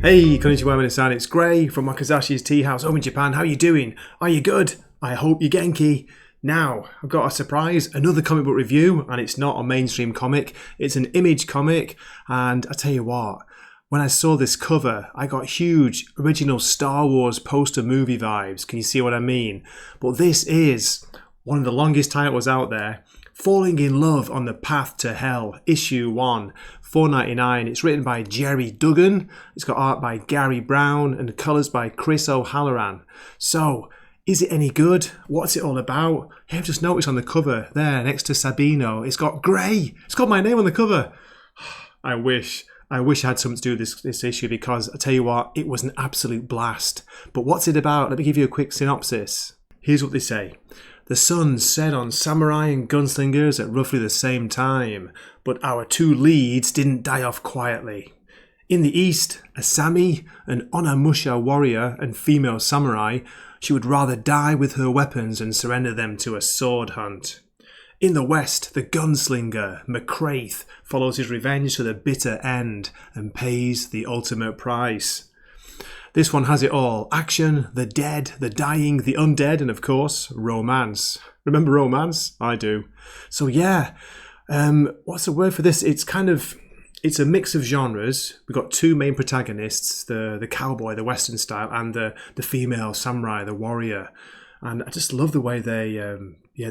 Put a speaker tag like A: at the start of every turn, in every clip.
A: Hey, konnichiwa minasan, it's Gray from Wakizashi's Teahouse home in Japan. How are you doing? Are you good? I hope you're genki. Now, I've got a surprise, another comic book review, and it's not a mainstream comic, it's an Image comic, and I tell you what, when I saw this cover, I got huge original Star Wars poster movie vibes. Can you see what I mean? But this is one of the longest titles out there. Falling in Love on the Path to Hell, Issue 1, $4.99. It's written by Jerry Duggan. It's got art by Gary Brown and colours by Chris O'Halloran. So, is it any good? What's it all about? Hey, I've just noticed on the cover there, next to Sabino, it's got Gray. It's got my name on the cover. I wish I had something to do with this issue, because I tell you what, it was an absolute blast. But what's it about? Let me give you a quick synopsis. Here's what they say. The sun set on samurai and gunslingers at roughly the same time, but our two leads didn't die off quietly. In the east, Asami, an Onamusha warrior and female samurai, she would rather die with her weapons and surrender them to a sword hunt. In the west, the gunslinger, McCraith, follows his revenge to the bitter end and pays the ultimate price. This one has it all. Action, the dead, the dying, the undead, and of course, romance. Remember romance? I do. So yeah, what's the word for this? It's a mix of genres. We've got two main protagonists, the cowboy, the western style, and the female samurai, the warrior. And I just love the way they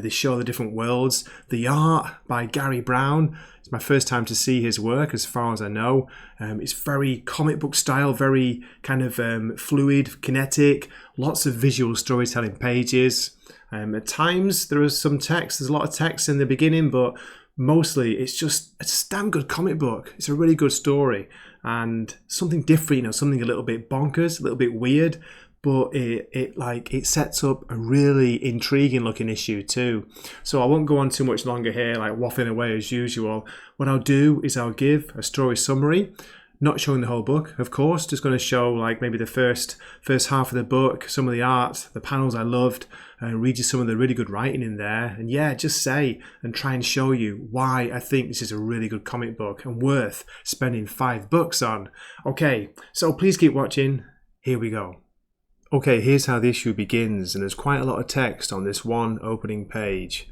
A: show the different worlds. The art by Gary Brown. It's my first time to see his work, as far as I know. It's very comic book style, very kind of fluid, kinetic, lots of visual storytelling pages. At times there is some text. There's a lot of text in the beginning, but mostly it's a damn good comic book. It's a really good story and something different, something a little bit bonkers, a little bit weird. But it sets up a really intriguing looking issue too. So I won't go on too much longer here, like waffling away as usual. What I'll do is I'll give a story summary, not showing the whole book, of course, just going to show like maybe the first half of the book, some of the art, the panels I loved, and read you some of the really good writing in there. And yeah, just say and try and show you why I think this is a really good comic book and worth spending $5 on. Okay, so please keep watching. Here we go. Okay, here's how the issue begins, and there's quite a lot of text on this one opening page.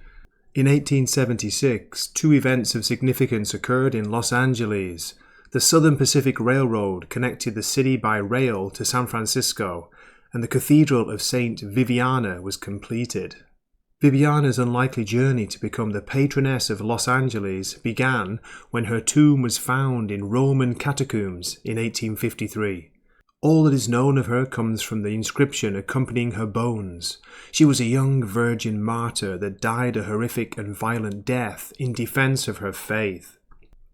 A: In 1876, two events of significance occurred in Los Angeles. The Southern Pacific Railroad connected the city by rail to San Francisco, and the Cathedral of St. Viviana was completed. Viviana's unlikely journey to become the patroness of Los Angeles began when her tomb was found in Roman catacombs in 1853. All that is known of her comes from the inscription accompanying her bones. She was a young virgin martyr that died a horrific and violent death in defense of her faith.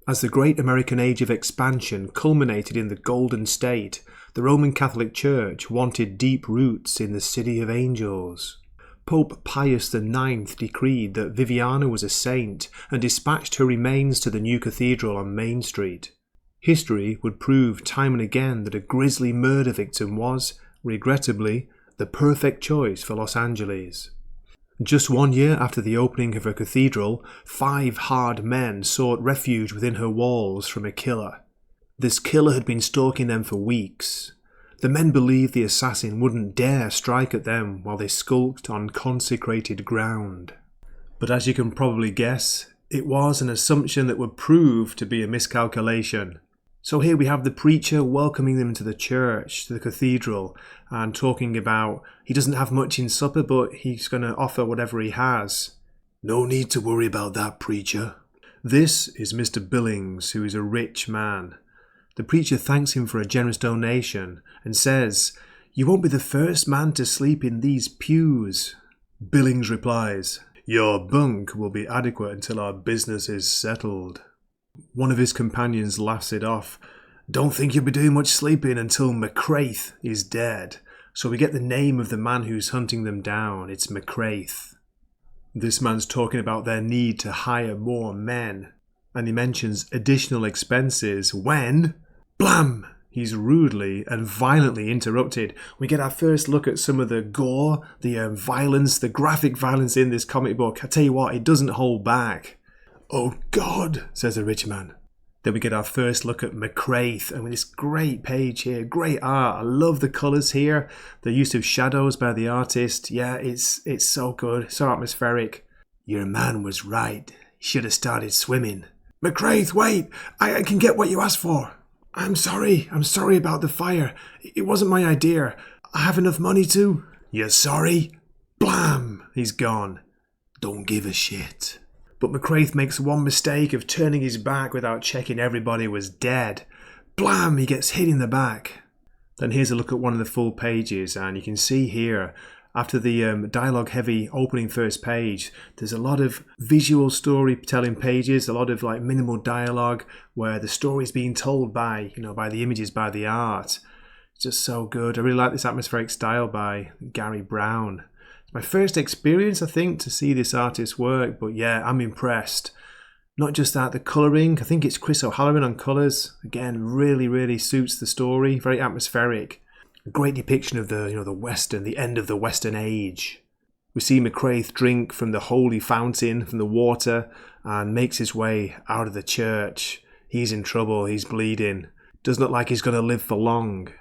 A: As the great American age of expansion culminated in the Golden State, the Roman Catholic Church wanted deep roots in the City of Angels. Pope Pius IX decreed that Viviana was a saint and dispatched her remains to the new cathedral on Main Street. History would prove time and again that a grisly murder victim was, regrettably, the perfect choice for Los Angeles. Just 1 year after the opening of her cathedral, 5 hard men sought refuge within her walls from a killer. This killer had been stalking them for weeks. The men believed the assassin wouldn't dare strike at them while they skulked on consecrated ground. But as you can probably guess, it was an assumption that would prove to be a miscalculation. So here we have the preacher welcoming them to the church, to the cathedral, and talking about he doesn't have much in supper, but he's going to offer whatever he has. No need to worry about that, preacher. This is Mr. Billings, who is a rich man. The preacher thanks him for a generous donation and says, "You won't be the first man to sleep in these pews." Billings replies, "Your bunk will be adequate until our business is settled." One of his companions laughs it off. "Don't think you'll be doing much sleeping until McCraith is dead." So we get the name of the man who's hunting them down. It's McCraith. This man's talking about their need to hire more men. And he mentions additional expenses when, blam! He's rudely and violently interrupted. We get our first look at some of the gore, the violence, the graphic violence in this comic book. I tell you what, it doesn't hold back. "Oh God," says the rich man. Then we get our first look at McCraith, and with this great page here, great art. I love the colours here, the use of shadows by the artist. Yeah, it's so good, so atmospheric. Your man was right. Should have started swimming. McCraith, wait! I can get what you asked for. I'm sorry about the fire. It wasn't my idea. I have enough money to... You're sorry? Blam! He's gone. Don't give a shit. But McCraith makes one mistake of turning his back without checking everybody was dead. Blam! He gets hit in the back. Then here's a look at one of the full pages, and you can see here, after the dialogue-heavy opening first page, there's a lot of visual storytelling pages, a lot of like minimal dialogue, where the story's being told by, by the images, by the art. It's just so good. I really like this atmospheric style by Gary Brown. My first experience, I think, to see this artist's work, but yeah, I'm impressed. Not just that, the colouring, I think it's Chris O'Halloran on colours. Again, really suits the story, very atmospheric. A great depiction of the Western, the end of the Western age. We see McCraith drink from the holy fountain, from the water, and makes his way out of the church. He's in trouble, he's bleeding. Doesn't look like he's going to live for long.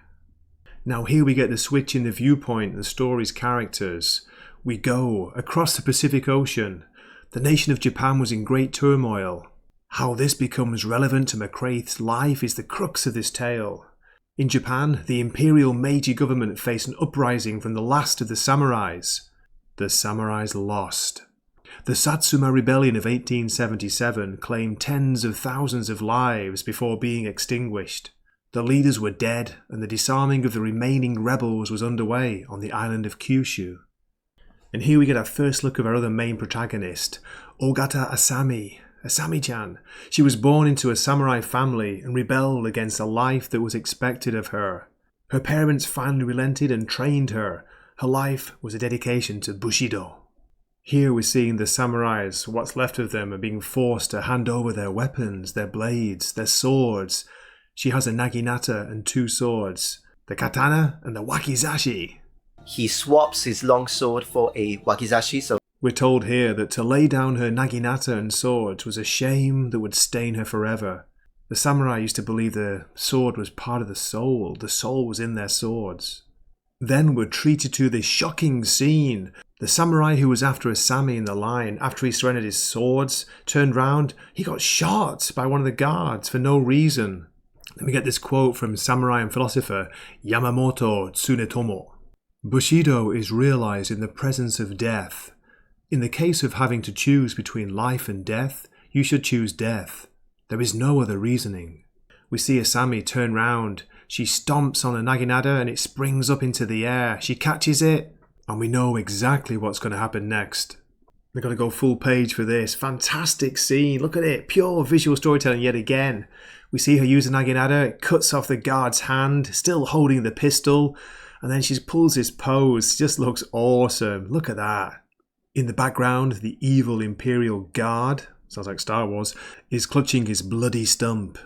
A: Now here we get the switch in the viewpoint and the story's characters. We go across the Pacific Ocean. The nation of Japan was in great turmoil. How this becomes relevant to McCraith's life is the crux of this tale. In Japan, the imperial Meiji government faced an uprising from the last of the samurais. The samurais lost. The Satsuma Rebellion of 1877 claimed tens of thousands of lives before being extinguished. The leaders were dead, and the disarming of the remaining rebels was underway on the island of Kyushu. And here we get our first look of our other main protagonist, Ogata Asami, Asami-chan. She was born into a samurai family and rebelled against a life that was expected of her. Her parents finally relented and trained her. Her life was a dedication to Bushido. Here we're seeing the samurais, what's left of them, are being forced to hand over their weapons, their blades, their swords. She has a naginata and 2 swords, the katana and the wakizashi.
B: He swaps his long sword for a wakizashi, so
A: we're told here that to lay down her naginata and swords was a shame that would stain her forever. The samurai used to believe the sword was part of the soul was in their swords. Then we're treated to this shocking scene. The samurai who was after Asami in the line, after he surrendered his swords, turned round, he got shot by one of the guards for no reason. Then we get this quote from samurai and philosopher Yamamoto Tsunetomo. Bushido is realized in the presence of death. In the case of having to choose between life and death, you should choose death. There is no other reasoning. We see Asami turn round. She stomps on a naginata and it springs up into the air. She catches it, and we know exactly what's going to happen next. We've got to go full page for this. Fantastic scene. Look at it. Pure visual storytelling yet again. We see her use a naginata. It cuts off the guard's hand, still holding the pistol. And then she pulls this pose. It just looks awesome. Look at that. In the background, the evil Imperial Guard, sounds like Star Wars, is clutching his bloody stump.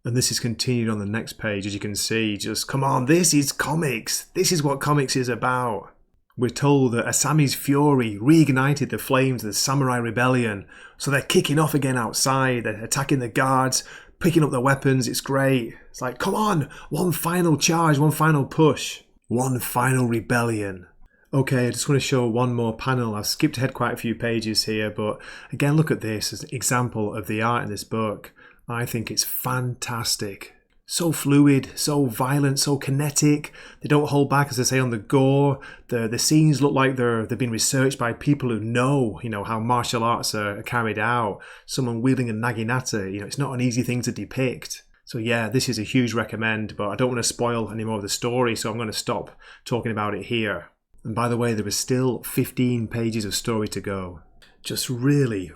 A: And this is continued on the next page, as you can see. Just, come on, this is comics. This is what comics is about. We're told that Asami's fury reignited the flames of the Samurai Rebellion. So they're kicking off again outside. They're attacking the guards, picking up their weapons. It's great. It's like, come on, one final charge, one final push. One final rebellion. Okay, I just want to show one more panel. I've skipped ahead quite a few pages here, but again, look at this as an example of the art in this book. I think it's fantastic. So fluid, so violent, so kinetic. They don't hold back, as I say, on the gore. The scenes look like they've been researched by people who know, how martial arts are carried out. Someone wielding a naginata, it's not an easy thing to depict. So yeah, this is a huge recommend, but I don't want to spoil any more of the story, so I'm going to stop talking about it here. And by the way, there is still 15 pages of story to go. Just really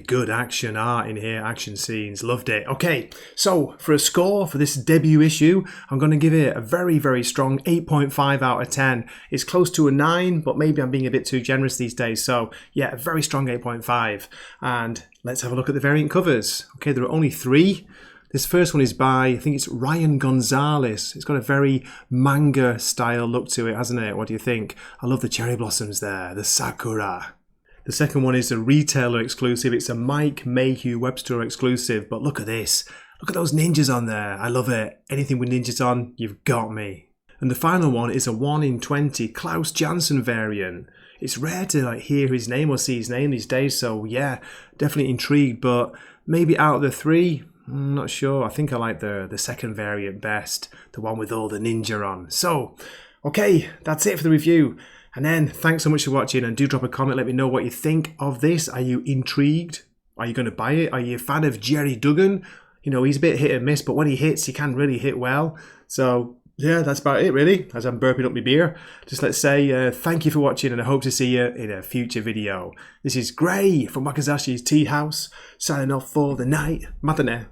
A: good action art in here, action scenes. Loved it. Okay, so for a score for this debut issue, I'm going to give it a very strong 8.5 out of 10. It's close to a 9, but maybe I'm being a bit too generous these days. So yeah, a very strong 8.5. And let's have a look at the variant covers. Okay, there are only 3. This first one is by, I think it's Ryan Gonzalez. It's got a very manga style look to it, hasn't it? What do you think? I love the cherry blossoms there, the sakura. The second one is a retailer exclusive. It's a Mike Mayhew web store exclusive, but look at this. Look at those ninjas on there. I love it. Anything with ninjas on, you've got me. And the final one is a 1 in 20 Klaus Janson variant. It's rare to hear his name or see his name these days, so yeah, definitely intrigued, but maybe out of the three, I'm not sure. I think I like the second variant best, the one with all the ninja on. So, okay, that's it for the review. And then, thanks so much for watching, and do drop a comment, let me know what you think of this. Are you intrigued? Are you going to buy it? Are you a fan of Jerry Duggan? You know, he's a bit hit and miss, but when he hits, he can really hit well. So, yeah, that's about it really, as I'm burping up my beer. Just let's say thank you for watching, and I hope to see you in a future video. This is Gray from Wakizashi's Teahouse, signing off for the night. Matane.